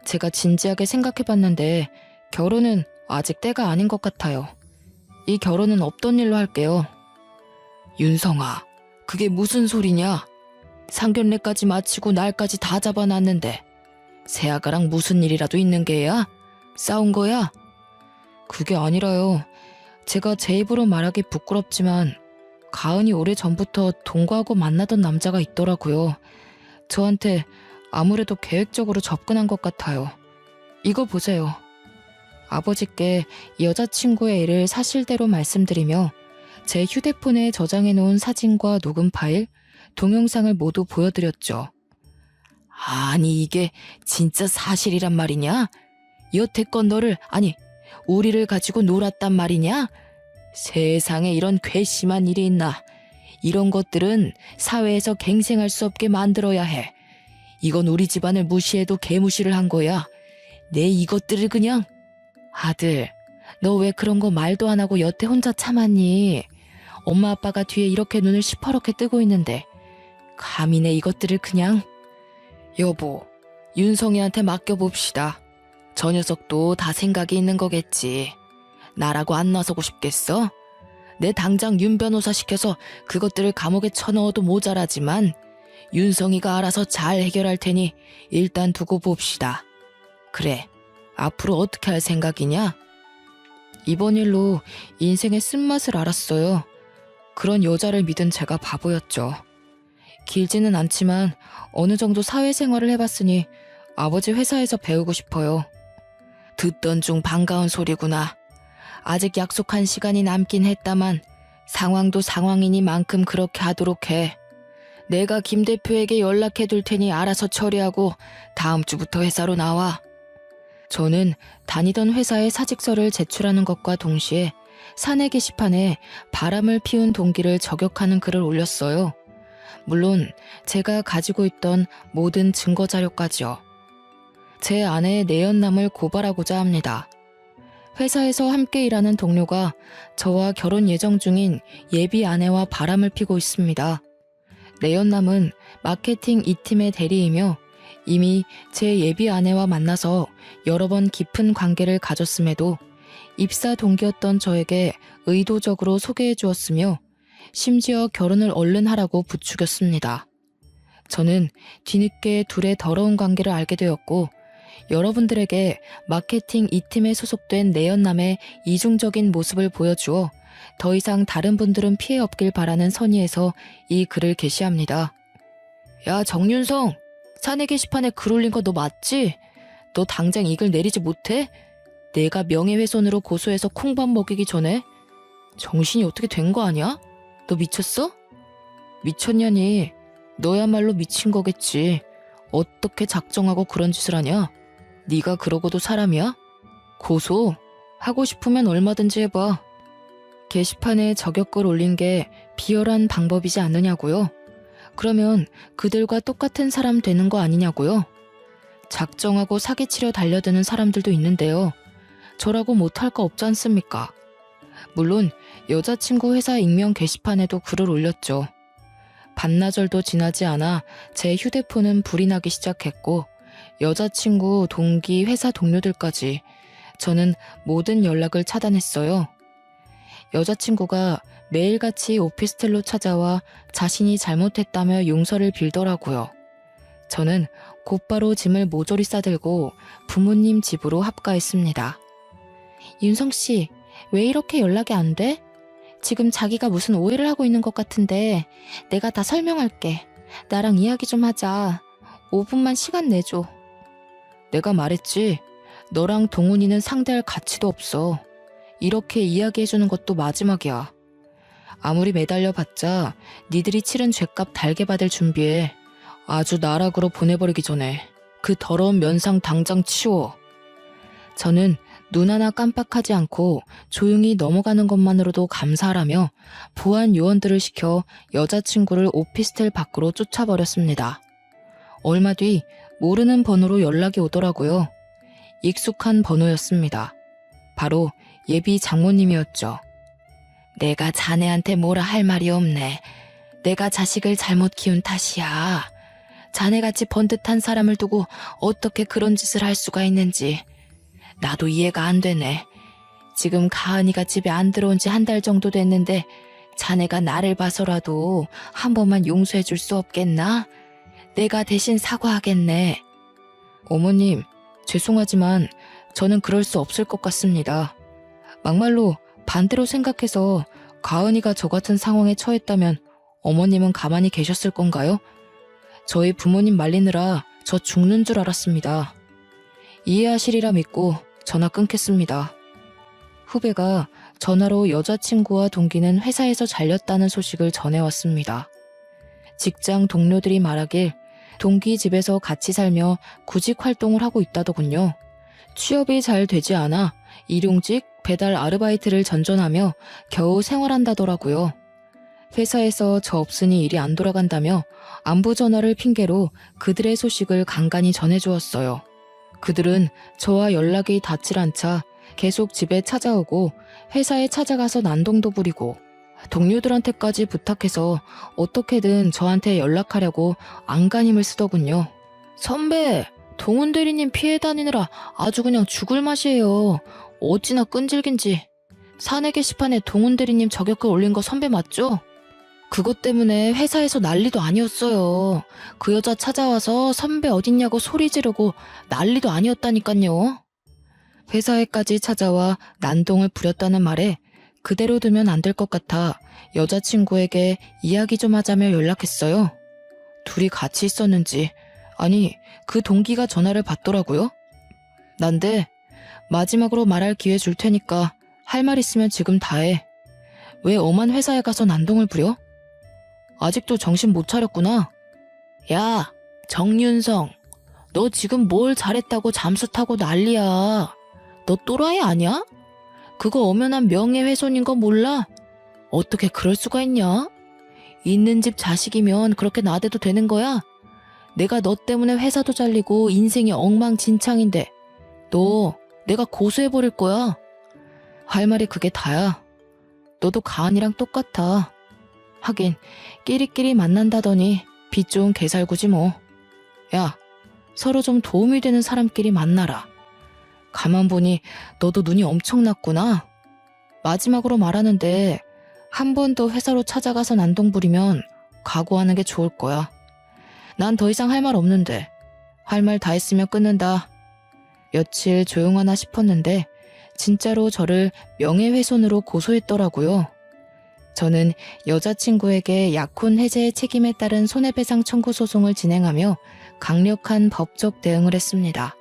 S1: 제가 진지하게 생각해봤는데 결혼은 아직 때가 아닌 것 같아요. 이 결혼은 없던 일로 할게요. 윤성아, 그게 무슨 소리냐? 상견례까지 마치고 날까지 다 잡아놨는데 새아가랑 무슨 일이라도 있는 게야? 싸운 거야? 그게 아니라요. 제가 제 입으로 말하기 부끄럽지만 가은이 오래전부터 동거하고 만나던 남자가 있더라고요. 저한테 아무래도 계획적으로 접근한 것 같아요. 이거 보세요. 아버지께 여자친구의 일을 사실대로 말씀드리며 제 휴대폰에 저장해놓은 사진과 녹음 파일, 동영상을 모두 보여드렸죠. 아니 이게 진짜 사실이란 말이냐? 여태껏 너를, 아니 우리를 가지고 놀았단 말이냐? 세상에 이런 괘씸한 일이 있나? 이런 것들은 사회에서 갱생할 수 없게 만들어야 해. 이건 우리 집안을 무시해도 개무시를 한 거야. 내 이것들을 그냥... 아들, 너 왜 그런 거 말도 안 하고 여태 혼자 참았니? 엄마 아빠가 뒤에 이렇게 눈을 시퍼렇게 뜨고 있는데 감히 내 이것들을 그냥... 여보, 윤성이한테 맡겨봅시다. 저 녀석도 다 생각이 있는 거겠지. 나라고 안 나서고 싶겠어? 내 당장 윤 변호사 시켜서 그것들을 감옥에 쳐넣어도 모자라지만 윤성이가 알아서 잘 해결할 테니 일단 두고 봅시다. 그래, 앞으로 어떻게 할 생각이냐? 이번 일로 인생의 쓴맛을 알았어요. 그런 여자를 믿은 제가 바보였죠. 길지는 않지만 어느 정도 사회생활을 해봤으니 아버지 회사에서 배우고 싶어요. 듣던 중 반가운 소리구나. 아직 약속한 시간이 남긴 했다만 상황도 상황이니만큼 그렇게 하도록 해. 내가 김 대표에게 연락해둘 테니 알아서 처리하고 다음 주부터 회사로 나와. 저는 다니던 회사에 사직서를 제출하는 것과 동시에 사내 게시판에 바람을 피운 동기를 저격하는 글을 올렸어요. 물론 제가 가지고 있던 모든 증거 자료까지요. 제 아내의 내연남을 고발하고자 합니다. 회사에서 함께 일하는 동료가 저와 결혼 예정 중인 예비 아내와 바람을 피고 있습니다. 내연남은 마케팅 2팀의 대리이며 이미 제 예비 아내와 만나서 여러 번 깊은 관계를 가졌음에도 입사 동기였던 저에게 의도적으로 소개해 주었으며 심지어 결혼을 얼른 하라고 부추겼습니다. 저는 뒤늦게 둘의 더러운 관계를 알게 되었고 여러분들에게 마케팅 2팀에 소속된 내연남의 이중적인 모습을 보여주어 더 이상 다른 분들은 피해 없길 바라는 선의에서 이 글을 게시합니다. 야, 정윤성! 사내 게시판에 글 올린 거 너 맞지? 너 당장 이 글 내리지 못해? 내가 명예훼손으로 고소해서 콩밥 먹이기 전에? 정신이 어떻게 된 거 아니야? 너 미쳤어? 미쳤냐니? 너야말로 미친 거겠지. 어떻게 작정하고 그런 짓을 하냐? 네가 그러고도 사람이야? 고소? 하고 싶으면 얼마든지 해봐. 게시판에 저격글 올린 게 비열한 방법이지 않느냐고요? 그러면 그들과 똑같은 사람 되는 거 아니냐고요? 작정하고 사기치려 달려드는 사람들도 있는데요. 저라고 못할 거 없지 않습니까? 물론 여자친구 회사 익명 게시판에도 글을 올렸죠. 반나절도 지나지 않아 제 휴대폰은 불이 나기 시작했고 여자친구, 동기, 회사 동료들까지 저는 모든 연락을 차단했어요. 여자친구가 매일같이 오피스텔로 찾아와 자신이 잘못했다며 용서를 빌더라고요. 저는 곧바로 짐을 모조리 싸들고 부모님 집으로 합가했습니다. 윤성씨, 왜 이렇게 연락이 안 돼? 지금 자기가 무슨 오해를 하고 있는 것 같은데 내가 다 설명할게. 나랑 이야기 좀 하자. 5분만 시간 내줘. 내가 말했지. 너랑 동훈이는 상대할 가치도 없어. 이렇게 이야기해주는 것도 마지막이야. 아무리 매달려봤자 니들이 치른 죗값 달게 받을 준비해. 아주 나락으로 보내버리기 전에 그 더러운 면상 당장 치워. 저는 눈 하나 깜빡하지 않고 조용히 넘어가는 것만으로도 감사하라며 보안 요원들을 시켜 여자친구를 오피스텔 밖으로 쫓아버렸습니다. 얼마 뒤 모르는 번호로 연락이 오더라고요. 익숙한 번호였습니다. 바로 예비 장모님이었죠. 내가 자네한테 뭐라 할 말이 없네. 내가 자식을 잘못 키운 탓이야. 자네같이 번듯한 사람을 두고 어떻게 그런 짓을 할 수가 있는지 나도 이해가 안 되네. 지금 가은이가 집에 안 들어온 지 한 달 정도 됐는데 자네가 나를 봐서라도 한 번만 용서해 줄 수 없겠나? 내가 대신 사과하겠네. 어머님, 죄송하지만 저는 그럴 수 없을 것 같습니다. 막말로 반대로 생각해서 가은이가 저 같은 상황에 처했다면 어머님은 가만히 계셨을 건가요? 저희 부모님 말리느라 저 죽는 줄 알았습니다. 이해하시리라 믿고 전화 끊겠습니다. 후배가 전화로 여자친구와 동기는 회사에서 잘렸다는 소식을 전해왔습니다. 직장 동료들이 말하길 동기 집에서 같이 살며 구직 활동을 하고 있다더군요. 취업이 잘 되지 않아 일용직, 배달 아르바이트를 전전하며 겨우 생활한다더라고요. 회사에서 저 없으니 일이 안 돌아간다며 안부 전화를 핑계로 그들의 소식을 간간히 전해주었어요. 그들은 저와 연락이 닿질 않자 계속 집에 찾아오고 회사에 찾아가서 난동도 부리고 동료들한테까지 부탁해서 어떻게든 저한테 연락하려고 안간힘을 쓰더군요. 선배, 동훈 대리님 피해 다니느라 아주 그냥 죽을 맛이에요. 어찌나 끈질긴지. 사내 게시판에 동훈 대리님 저격글 올린 거 선배 맞죠? 그것 때문에 회사에서 난리도 아니었어요. 그 여자 찾아와서 선배 어딨냐고 소리 지르고 난리도 아니었다니깐요. 회사에까지 찾아와 난동을 부렸다는 말에 그대로 두면 안 될 것 같아 여자친구에게 이야기 좀 하자며 연락했어요. 둘이 같이 있었는지, 아니 그 동기가 전화를 받더라고요. 난데 마지막으로 말할 기회 줄 테니까 할 말 있으면 지금 다 해. 왜 엄한 회사에 가서 난동을 부려? 아직도 정신 못 차렸구나. 야, 정윤성, 너 지금 뭘 잘했다고 잠수 타고 난리야. 너 또라이 아니야? 그거 엄연한 명예훼손인 거 몰라? 어떻게 그럴 수가 있냐? 있는 집 자식이면 그렇게 나대도 되는 거야? 내가 너 때문에 회사도 잘리고 인생이 엉망진창인데 너 내가 고소해버릴 거야. 할 말이 그게 다야. 너도 가은이랑 똑같아. 하긴 끼리끼리 만난다더니 빚 좋은 개살구지 뭐. 야, 서로 좀 도움이 되는 사람끼리 만나라. 가만 보니 너도 눈이 엄청났구나. 마지막으로 말하는데 한 번 더 회사로 찾아가서 난동 부리면 각오하는 게 좋을 거야. 난 더 이상 할 말 없는데 할 말 다 했으면 끊는다. 며칠 조용하나 싶었는데 진짜로 저를 명예훼손으로 고소했더라고요. 저는 여자친구에게 약혼 해제의 책임에 따른 손해배상 청구 소송을 진행하며 강력한 법적 대응을 했습니다.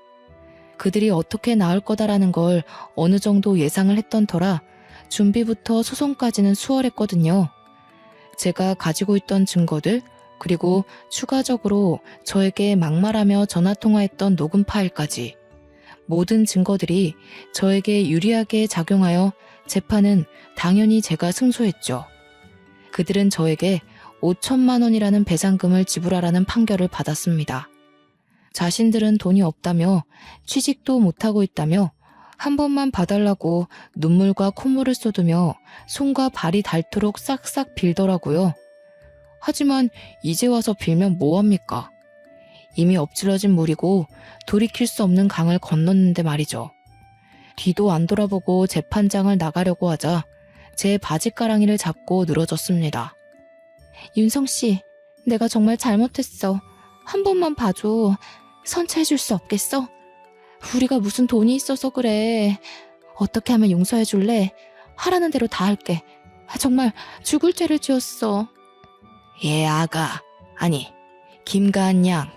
S1: 그들이 어떻게 나올 거다라는 걸 어느 정도 예상을 했던 터라 준비부터 소송까지는 수월했거든요. 제가 가지고 있던 증거들, 그리고 추가적으로 저에게 막말하며 전화통화했던 녹음 파일까지 모든 증거들이 저에게 유리하게 작용하여 재판은 당연히 제가 승소했죠. 그들은 저에게 5천만 원이라는 배상금을 지불하라는 판결을 받았습니다. 자신들은 돈이 없다며 취직도 못하고 있다며 한 번만 봐달라고 눈물과 콧물을 쏟으며 손과 발이 닳도록 싹싹 빌더라고요. 하지만 이제 와서 빌면 뭐합니까? 이미 엎질러진 물이고 돌이킬 수 없는 강을 건넜는데 말이죠. 뒤도 안 돌아보고 재판장을 나가려고 하자 제 바지가랑이를 잡고 늘어졌습니다. 윤성씨, 내가 정말 잘못했어. 한 번만 봐줘. 선처해줄 수 없겠어? 우리가 무슨 돈이 있어서 그래. 어떻게 하면 용서해줄래? 하라는 대로 다 할게. 정말 죽을 죄를 지었어. 예, 아가. 아니, 김가은 양.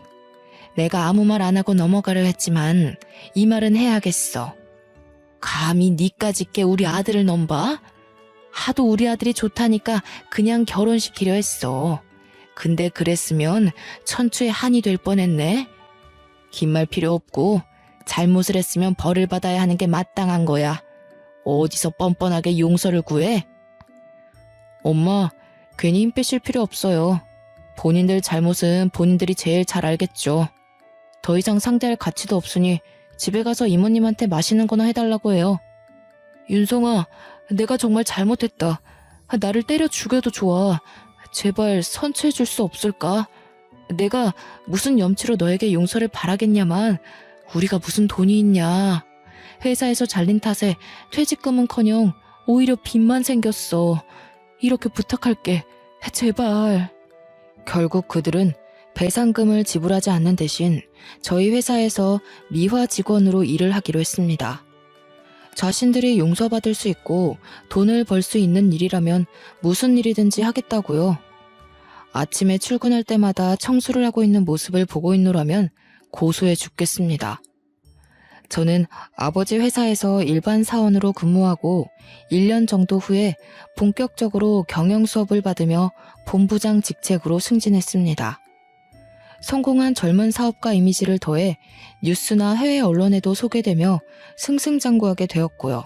S1: 내가 아무 말 안 하고 넘어가려 했지만 이 말은 해야겠어. 감히 니까짓 게 우리 아들을 넘봐? 하도 우리 아들이 좋다니까 그냥 결혼시키려 했어. 근데 그랬으면 천추의 한이 될 뻔했네. 긴 말 필요 없고 잘못을 했으면 벌을 받아야 하는 게 마땅한 거야. 어디서 뻔뻔하게 용서를 구해? 엄마, 괜히 힘 빼실 필요 없어요. 본인들 잘못은 본인들이 제일 잘 알겠죠. 더 이상 상대할 가치도 없으니 집에 가서 이모님한테 맛있는 거나 해달라고 해요. 윤성아, 내가 정말 잘못했다. 나를 때려 죽여도 좋아. 제발 선처해줄 수 없을까? 내가 무슨 염치로 너에게 용서를 바라겠냐만 우리가 무슨 돈이 있냐. 회사에서 잘린 탓에 퇴직금은커녕 오히려 빚만 생겼어. 이렇게 부탁할게. 제발. 결국 그들은 배상금을 지불하지 않는 대신 저희 회사에서 미화 직원으로 일을 하기로 했습니다. 자신들이 용서받을 수 있고 돈을 벌 수 있는 일이라면 무슨 일이든지 하겠다고요. 아침에 출근할 때마다 청소를 하고 있는 모습을 보고 있노라면 고소해 죽겠습니다. 저는 아버지 회사에서 일반 사원으로 근무하고 1년 정도 후에 본격적으로 경영 수업을 받으며 본부장 직책으로 승진했습니다. 성공한 젊은 사업가 이미지를 더해 뉴스나 해외 언론에도 소개되며 승승장구하게 되었고요.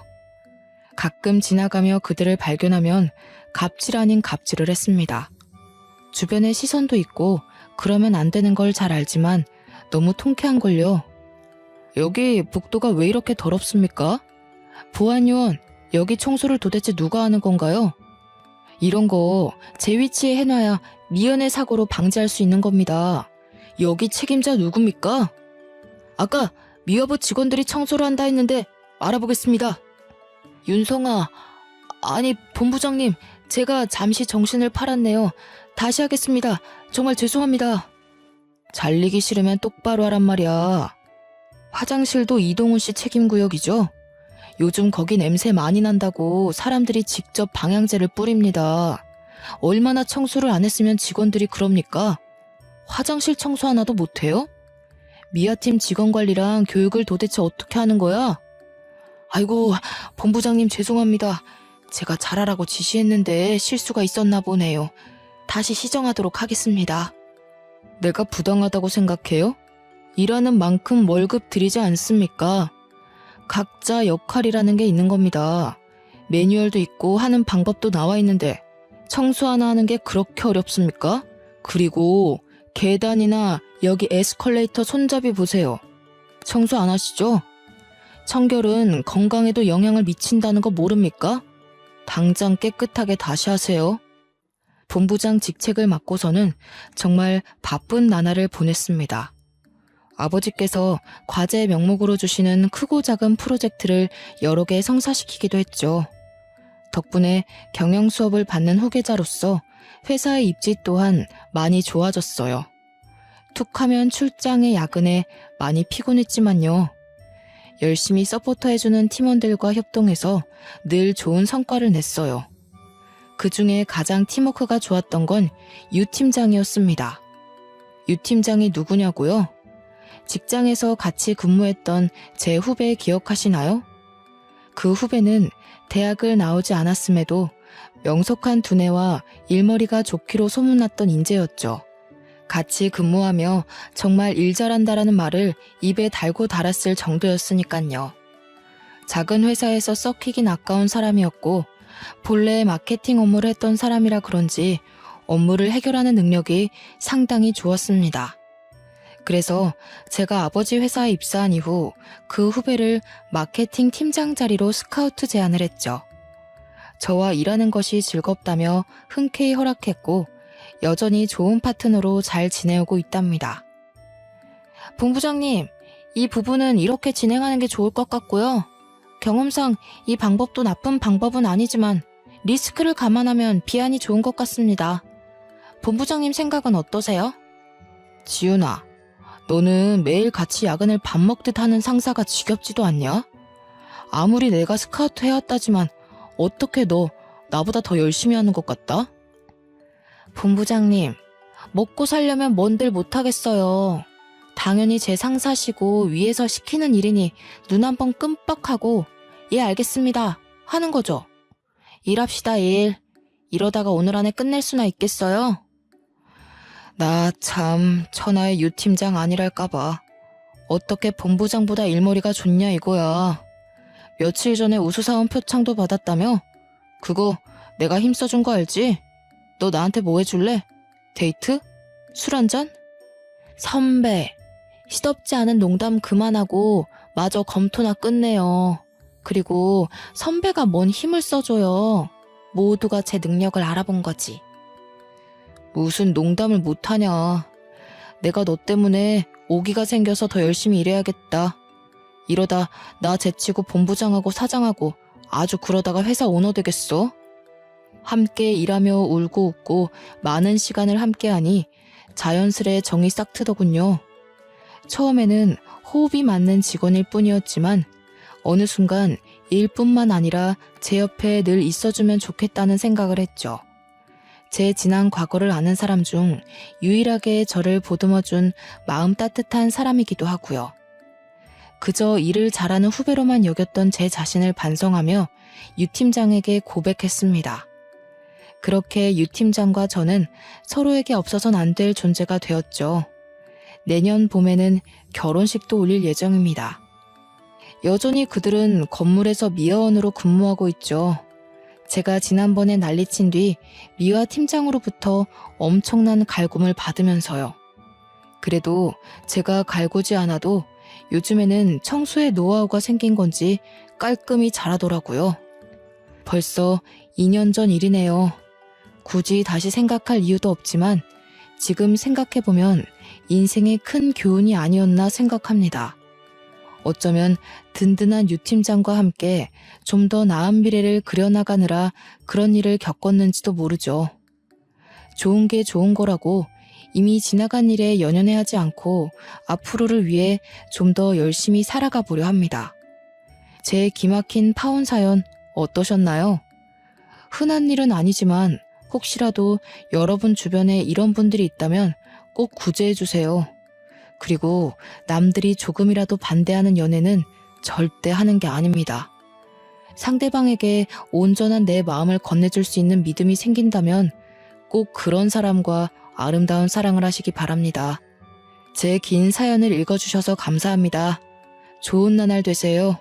S1: 가끔 지나가며 그들을 발견하면 갑질 아닌 갑질을 했습니다. 주변에 시선도 있고 그러면 안 되는 걸 잘 알지만 너무 통쾌한걸요. 여기 복도가 왜 이렇게 더럽습니까? 보안요원, 여기 청소를 도대체 누가 하는 건가요? 이런 거 제 위치에 해놔야 미연의 사고로 방지할 수 있는 겁니다. 여기 책임자 누굽니까? 아까 미화부 직원들이 청소를 한다 했는데 알아보겠습니다. 윤성아, 아니 본부장님, 제가 잠시 정신을 팔았네요. 다시 하겠습니다. 정말 죄송합니다. 잘리기 싫으면 똑바로 하란 말이야. 화장실도 이동훈 씨 책임 구역이죠? 요즘 거기 냄새 많이 난다고 사람들이 직접 방향제를 뿌립니다. 얼마나 청소를 안 했으면 직원들이 그럽니까? 화장실 청소 하나도 못해요? 미아팀 직원 관리랑 교육을 도대체 어떻게 하는 거야? 아이고, 본부장님 죄송합니다. 제가 잘하라고 지시했는데 실수가 있었나 보네요. 다시 시정하도록 하겠습니다. 내가 부당하다고 생각해요? 일하는 만큼 월급 드리지 않습니까? 각자 역할이라는 게 있는 겁니다. 매뉴얼도 있고 하는 방법도 나와 있는데 청소 하나 하는 게 그렇게 어렵습니까? 그리고 계단이나 여기 에스컬레이터 손잡이 보세요. 청소 안 하시죠? 청결은 건강에도 영향을 미친다는 거 모릅니까? 당장 깨끗하게 다시 하세요. 본부장 직책을 맡고서는 정말 바쁜 나날을 보냈습니다. 아버지께서 과제 명목으로 주시는 크고 작은 프로젝트를 여러 개 성사시키기도 했죠. 덕분에 경영 수업을 받는 후계자로서 회사의 입지 또한 많이 좋아졌어요. 툭하면 출장에 야근에 많이 피곤했지만요. 열심히 서포터해주는 팀원들과 협동해서 늘 좋은 성과를 냈어요. 그 중에 가장 팀워크가 좋았던 건 유 팀장이었습니다. 유 팀장이 누구냐고요? 직장에서 같이 근무했던 제 후배 기억하시나요? 그 후배는 대학을 나오지 않았음에도 명석한 두뇌와 일머리가 좋기로 소문났던 인재였죠. 같이 근무하며 정말 일 잘한다라는 말을 입에 달고 달았을 정도였으니깐요. 작은 회사에서 썩히긴 아까운 사람이었고 본래 마케팅 업무를 했던 사람이라 그런지 업무를 해결하는 능력이 상당히 좋았습니다. 그래서 제가 아버지 회사에 입사한 이후 그 후배를 마케팅 팀장 자리로 스카우트 제안을 했죠. 저와 일하는 것이 즐겁다며 흔쾌히 허락했고 여전히 좋은 파트너로 잘 지내오고 있답니다. 본부장님, 이 부분은 이렇게 진행하는 게 좋을 것 같고요. 경험상 이 방법도 나쁜 방법은 아니지만 리스크를 감안하면 비안이 좋은 것 같습니다. 본부장님 생각은 어떠세요? 지윤아, 너는 매일 같이 야근을 밥 먹듯 하는 상사가 지겹지도 않냐? 아무리 내가 스카우트 해왔다지만 어떻게 너 나보다 더 열심히 하는 것 같다? 본부장님, 먹고 살려면 뭔들 못하겠어요. 당연히 제 상사시고 위에서 시키는 일이니 눈 한 번 끔뻑하고 예 알겠습니다 하는 거죠. 일합시다 일. 이러다가 오늘 안에 끝낼 수나 있겠어요? 나 참 천하의 유 팀장 아니랄까봐. 어떻게 본부장보다 일머리가 좋냐 이거야. 며칠 전에 우수사원 표창도 받았다며? 그거 내가 힘써준 거 알지? 너 나한테 뭐 해줄래? 데이트? 술 한잔? 선배, 시덥지 않은 농담 그만하고 마저 검토나 끝내요. 그리고 선배가 뭔 힘을 써줘요. 모두가 제 능력을 알아본 거지. 무슨 농담을 못하냐. 내가 너 때문에 오기가 생겨서 더 열심히 일해야겠다. 이러다 나 제치고 본부장하고 사장하고 아주 그러다가 회사 오너 되겠어. 함께 일하며 울고 웃고 많은 시간을 함께하니 자연스레 정이 싹 트더군요. 처음에는 호흡이 맞는 직원일 뿐이었지만 어느 순간 일뿐만 아니라 제 옆에 늘 있어주면 좋겠다는 생각을 했죠. 제 지난 과거를 아는 사람 중 유일하게 저를 보듬어준 마음 따뜻한 사람이기도 하고요. 그저 일을 잘하는 후배로만 여겼던 제 자신을 반성하며 유 팀장에게 고백했습니다. 그렇게 유 팀장과 저는 서로에게 없어선 안 될 존재가 되었죠. 내년 봄에는 결혼식도 올릴 예정입니다. 여전히 그들은 건물에서 미화원으로 근무하고 있죠. 제가 지난번에 난리친 뒤 미화 팀장으로부터 엄청난 갈굼을 받으면서요. 그래도 제가 갈구지 않아도 요즘에는 청소에 노하우가 생긴 건지 깔끔히 잘하더라고요. 벌써 2년 전 일이네요. 굳이 다시 생각할 이유도 없지만 지금 생각해보면 인생의 큰 교훈이 아니었나 생각합니다. 어쩌면 든든한 유 팀장과 함께 좀 더 나은 미래를 그려나가느라 그런 일을 겪었는지도 모르죠. 좋은 게 좋은 거라고 이미 지나간 일에 연연해하지 않고 앞으로를 위해 좀 더 열심히 살아가 보려 합니다. 제 기막힌 파혼 사연 어떠셨나요? 흔한 일은 아니지만 혹시라도 여러분 주변에 이런 분들이 있다면 꼭 구제해 주세요. 그리고 남들이 조금이라도 반대하는 연애는 절대 하는 게 아닙니다. 상대방에게 온전한 내 마음을 건네줄 수 있는 믿음이 생긴다면 꼭 그런 사람과 아름다운 사랑을 하시기 바랍니다. 제 긴 사연을 읽어주셔서 감사합니다. 좋은 나날 되세요.